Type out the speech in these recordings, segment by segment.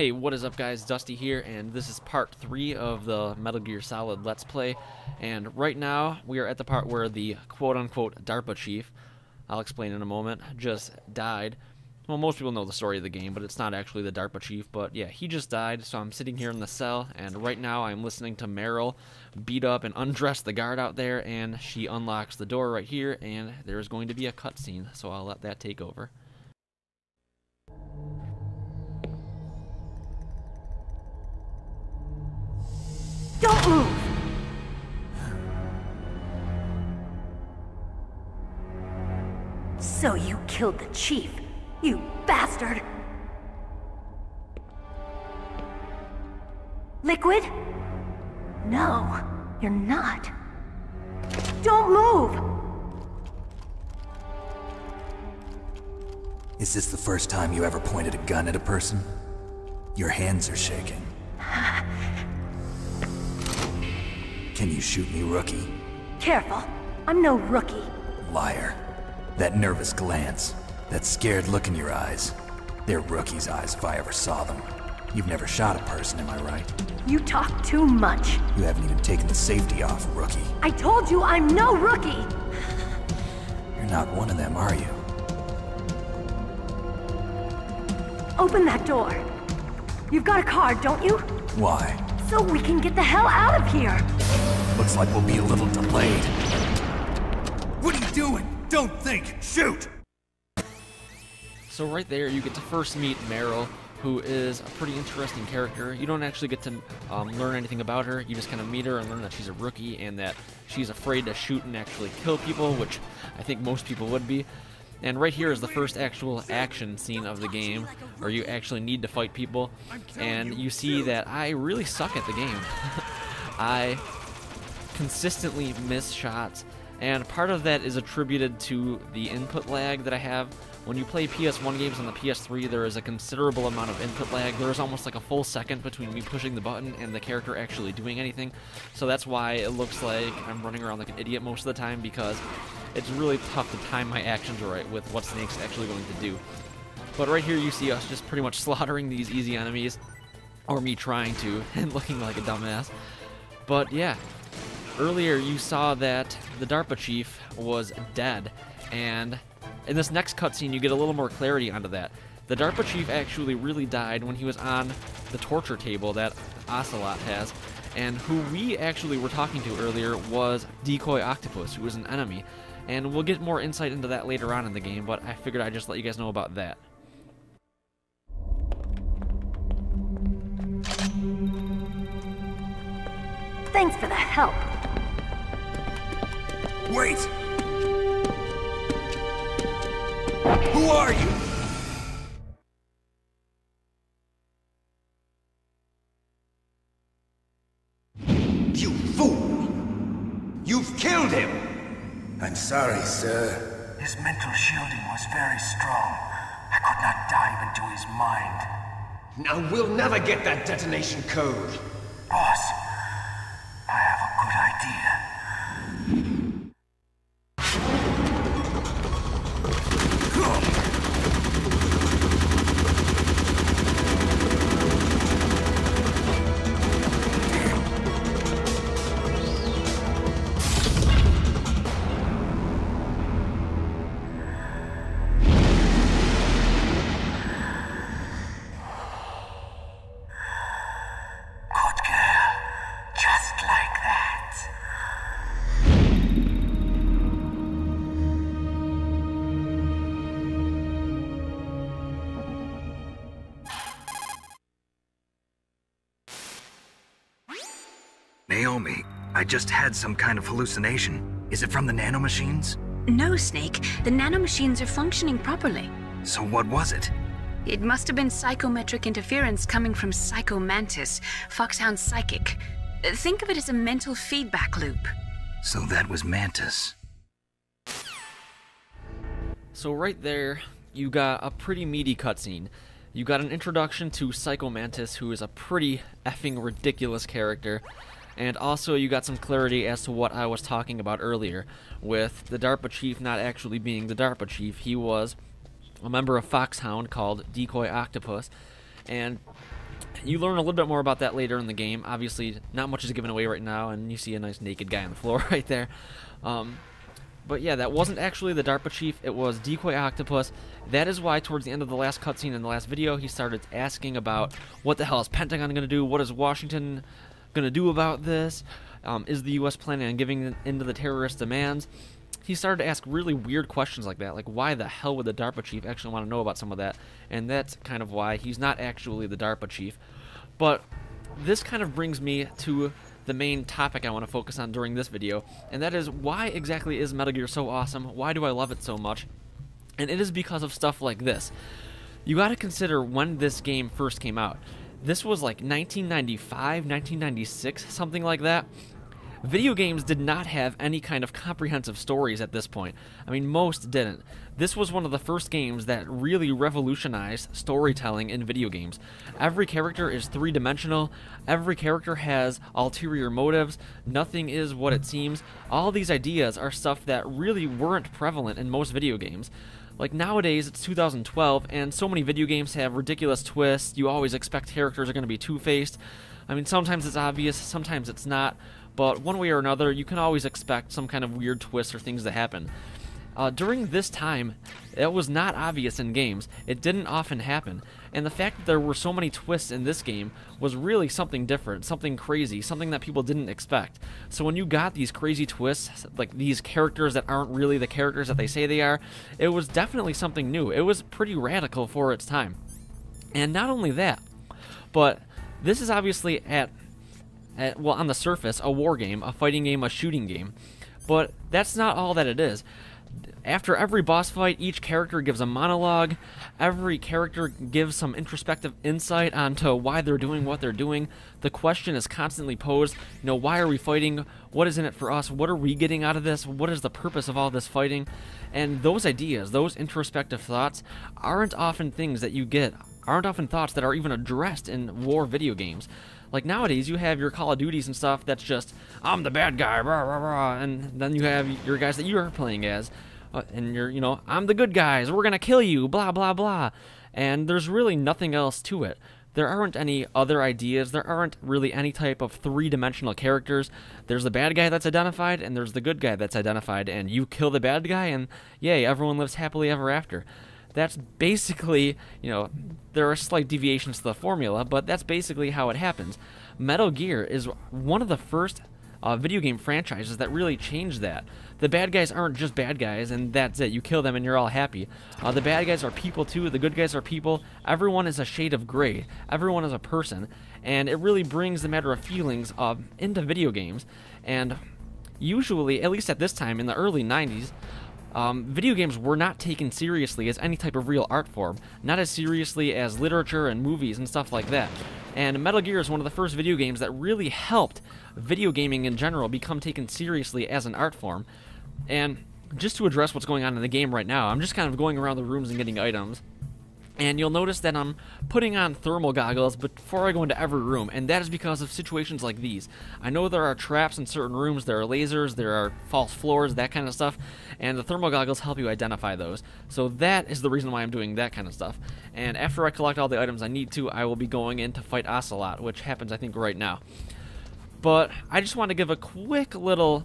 Hey, what is up guys, Dusty here, and this is part 3 of the Metal Gear Solid Let's Play. And right now, we are at the part where the quote-unquote DARPA chief, I'll explain in a moment, just died. Well, most people know the story of the game, but it's not actually the DARPA chief, but yeah, he just died, so I'm sitting here in the cell, and right now I'm listening to Meryl beat up and undress the guard out there, and she unlocks the door right here, and there's going to be a cutscene, so I'll let that take over. Don't move! So you killed the chief, you bastard! Liquid? No, you're not. Don't move! Is this the first time you ever pointed a gun at a person? Your hands are shaking. Can you shoot me, rookie? Careful, I'm no rookie. Liar. That nervous glance, that scared look in your eyes. They're rookie's eyes if I ever saw them. You've never shot a person, am I right? You talk too much. You haven't even taken the safety off, rookie. I told you I'm no rookie! You're not one of them, are you? Open that door. You've got a card, don't you? Why? So we can get the hell out of here! Looks like we'll be a little delayed. What are you doing? Don't think! Shoot! So right there, you get to first meet Meryl, who is a pretty interesting character. You don't actually get to learn anything about her. You just kind of meet her and learn that she's a rookie and that she's afraid to shoot and actually kill people, which I think most people would be. And right here is the first actual action scene of the game, where you actually need to fight people, and you see that I really suck at the game. I consistently miss shots, and part of that is attributed to the input lag that I have. When you play PS1 games on the PS3, there is a considerable amount of input lag. There is almost like a full second between me pushing the button and the character actually doing anything. So that's why it looks like I'm running around like an idiot most of the time, because it's really tough to time my actions right with what Snake's actually going to do. But right here you see us just pretty much slaughtering these easy enemies, or me trying to, and looking like a dumbass. But yeah, earlier you saw that the DARPA chief was dead, and in this next cutscene, you get a little more clarity onto that. The DARPA chief actually really died when he was on the torture table that Ocelot has, and who we actually were talking to earlier was Decoy Octopus, who was an enemy. And we'll get more insight into that later on in the game, but I figured I'd just let you guys know about that. Thanks for the help. Wait! Who are you? You fool! You've killed him! I'm sorry, sir. His mental shielding was very strong. I could not dive into his mind. Now we'll never get that detonation code. Boss, I have a good idea. Naomi, I just had some kind of hallucination. Is it from the nanomachines? No, Snake. The nanomachines are functioning properly. So what was it? It must have been psychometric interference coming from Psycho Mantis, Foxhound's psychic. Think of it as a mental feedback loop. So that was Mantis. So right there, you got a pretty meaty cutscene. You got an introduction to Psycho Mantis, who is a pretty effing ridiculous character. And also you got some clarity as to what I was talking about earlier, with the DARPA chief not actually being the DARPA chief. He was a member of Foxhound called Decoy Octopus, and You learn a little bit more about that later in the game. Obviously, not much is given away right now, and you see a nice naked guy on the floor right there. But yeah, that wasn't actually the DARPA chief, it was Decoy Octopus. That is why towards the end of the last cutscene in the last video, he started asking about what the hell is Pentagon going to do, what is Washington going to do about this, is the U.S. planning on giving in to the terrorist demands. He started to ask really weird questions like that, like why the hell would the DARPA chief actually want to know about some of that, and that's kind of why he's not actually the DARPA chief. But this kind of brings me to the main topic I want to focus on during this video, and that is why exactly is Metal Gear so awesome? Why do I love it so much? And it is because of stuff like this. You got to consider when this game first came out. This was like 1995, 1996, something like that. Video games did not have any kind of comprehensive stories at this point. I mean, most didn't. This was one of the first games that really revolutionized storytelling in video games. Every character is three-dimensional, every character has ulterior motives, nothing is what it seems. All these ideas are stuff that really weren't prevalent in most video games. Like nowadays, it's 2012, and so many video games have ridiculous twists. You always expect characters are going to be two-faced. I mean, sometimes it's obvious, sometimes it's not. But one way or another, you can always expect some kind of weird twist or things to happen. During this time, it was not obvious in games. It didn't often happen. And the fact that there were so many twists in this game was really something different, something crazy, something that people didn't expect. So when you got these crazy twists, like these characters that aren't really the characters that they say they are, it was definitely something new. It was pretty radical for its time. And not only that, but this is obviously well, on the surface, a war game, a fighting game, a shooting game. But that's not all that it is. After every boss fight, each character gives a monologue. Every character gives some introspective insight onto why they're doing what they're doing. The question is constantly posed, why are we fighting? What is in it for us? What are we getting out of this? What is the purpose of all this fighting? And those ideas, those introspective thoughts, aren't often things that you get, aren't often thoughts that are even addressed in war video games. Like nowadays, you have your Call of Duties and stuff that's just, I'm the bad guy, rah, rah, rah, and then you have your guys that you're playing as, and you're, I'm the good guys, we're gonna kill you, blah, blah, blah. And there's really nothing else to it. There aren't any other ideas, there aren't really any type of three-dimensional characters. There's the bad guy that's identified, and there's the good guy that's identified, and you kill the bad guy, and yay, everyone lives happily ever after. That's basically, there are slight deviations to the formula, but that's basically how it happens. Metal Gear is one of the first video game franchises that really changed that. The bad guys aren't just bad guys, and that's it. You kill them and you're all happy. The bad guys are people too, the good guys are people. Everyone is a shade of gray. Everyone is a person, and it really brings the matter of feelings into video games. And usually, at least at this time, in the early 90s, video games were not taken seriously as any type of real art form, not as seriously as literature and movies and stuff like that. And Metal Gear is one of the first video games that really helped video gaming in general become taken seriously as an art form. And just to address what's going on in the game right now, I'm just kind of going around the rooms and getting items. And you'll notice that I'm putting on thermal goggles before I go into every room, and that is because of situations like these. I know there are traps in certain rooms, there are lasers, there are false floors, that kind of stuff, and the thermal goggles help you identify those. So that is the reason why I'm doing that kind of stuff. And after I collect all the items I need to, I will be going in to fight Ocelot, which happens I think right now. But I just want to give a quick little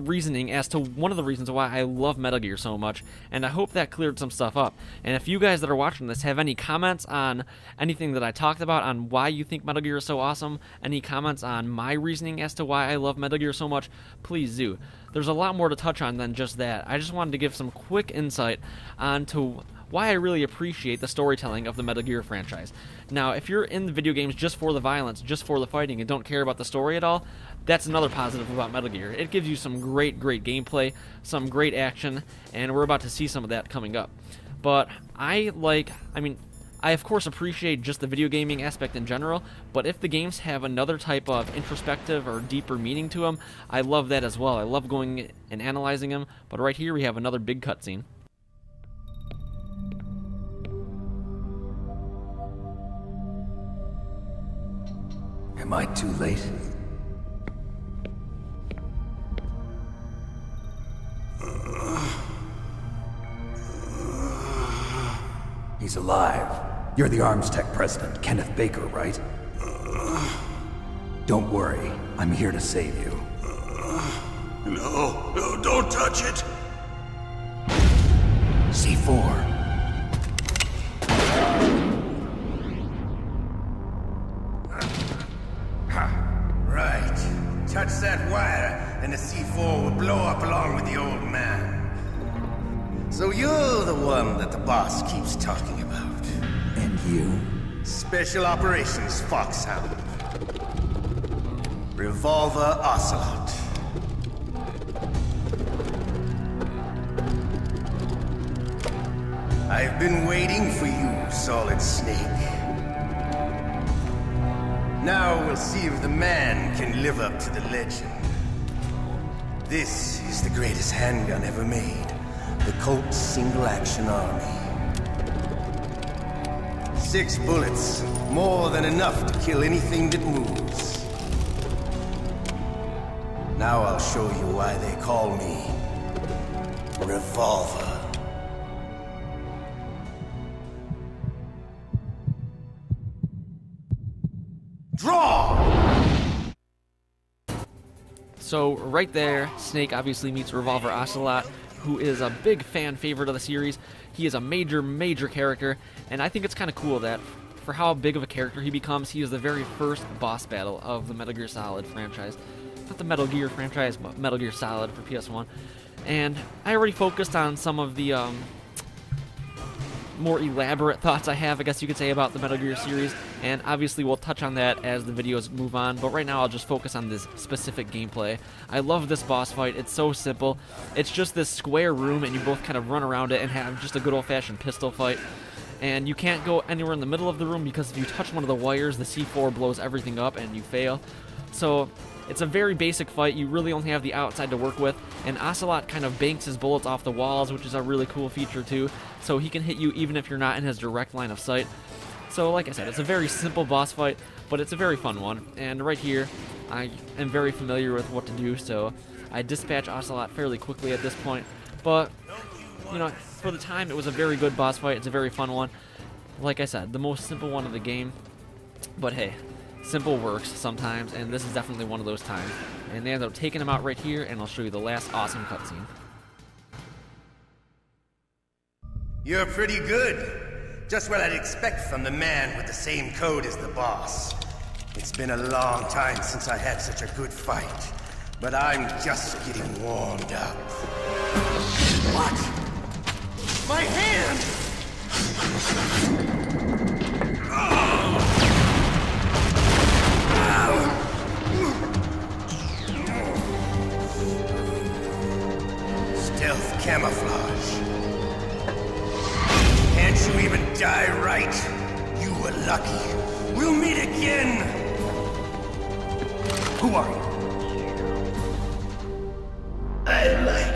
reasoning as to one of the reasons why I love Metal Gear so much, and I hope that cleared some stuff up. And if you guys that are watching this have any comments on anything that I talked about, on why you think Metal Gear is so awesome, any comments on my reasoning as to why I love Metal Gear so much, please do. There's a lot more to touch on than just that. I just wanted to give some quick insight onto why I really appreciate the storytelling of the Metal Gear franchise. Now, if you're in the video games just for the violence, just for the fighting, and don't care about the story at all, that's another positive about Metal Gear. It gives you some great gameplay, some great action, and we're about to see some of that coming up. But I of course appreciate just the video gaming aspect in general, but if the games have another type of introspective or deeper meaning to them, I love that as well. I love going and analyzing them, but right here we have another big cutscene. Am I too late? He's alive. You're the Arms Tech president, Kenneth Baker, right? Don't worry, I'm here to save you. No, don't touch it! C4. Right. Touch that wire, and the C4 will blow up along with the old man. So you're the one that the boss keeps talking about. And you? Special Operations Foxhound. Revolver Ocelot. I've been waiting for you, Solid Snake. Now we'll see if the man can live up to the legend. This is the greatest handgun ever made. The Colt Single Action Army. 6 bullets, more than enough to kill anything that moves. Now I'll show you why they call me Revolver. Draw! So right there, Snake obviously meets Revolver Ocelot, who is a big fan favorite of the series. He is a major character, and I think it's kind of cool that for how big of a character he becomes, he is the very first boss battle of the Metal Gear Solid franchise. Not the Metal Gear franchise, but Metal Gear Solid for PS1. And I already focused on some of the more elaborate thoughts I have, I guess you could say, about the Metal Gear series, and obviously we'll touch on that as the videos move on, but right now I'll just focus on this specific gameplay. I love this boss fight. It's so simple. It's just this square room, and you both kind of run around it and have just a good old-fashioned pistol fight. And you can't go anywhere in the middle of the room because if you touch one of the wires, the C4 blows everything up and you fail. So it's a very basic fight. You really only have the outside to work with, and Ocelot kind of banks his bullets off the walls, which is a really cool feature too, so he can hit you even if you're not in his direct line of sight. So like I said, it's a very simple boss fight, but it's a very fun one, and right here I am very familiar with what to do, so I dispatch Ocelot fairly quickly at this point. But you know, for the time, it was a very good boss fight. It's a very fun one. Like I said, the most simple one of the game, but hey, simple works sometimes, and this is definitely one of those times. And they end up taking him out right here, and I'll show you the last awesome cutscene. You're pretty good. Just what I'd expect from the man with the same code as the boss. It's been a long time since I had such a good fight, but I'm just getting warmed up. What? My hand! Stealth camouflage. Can't you even die right? You were lucky. We'll meet again! Who are you? I like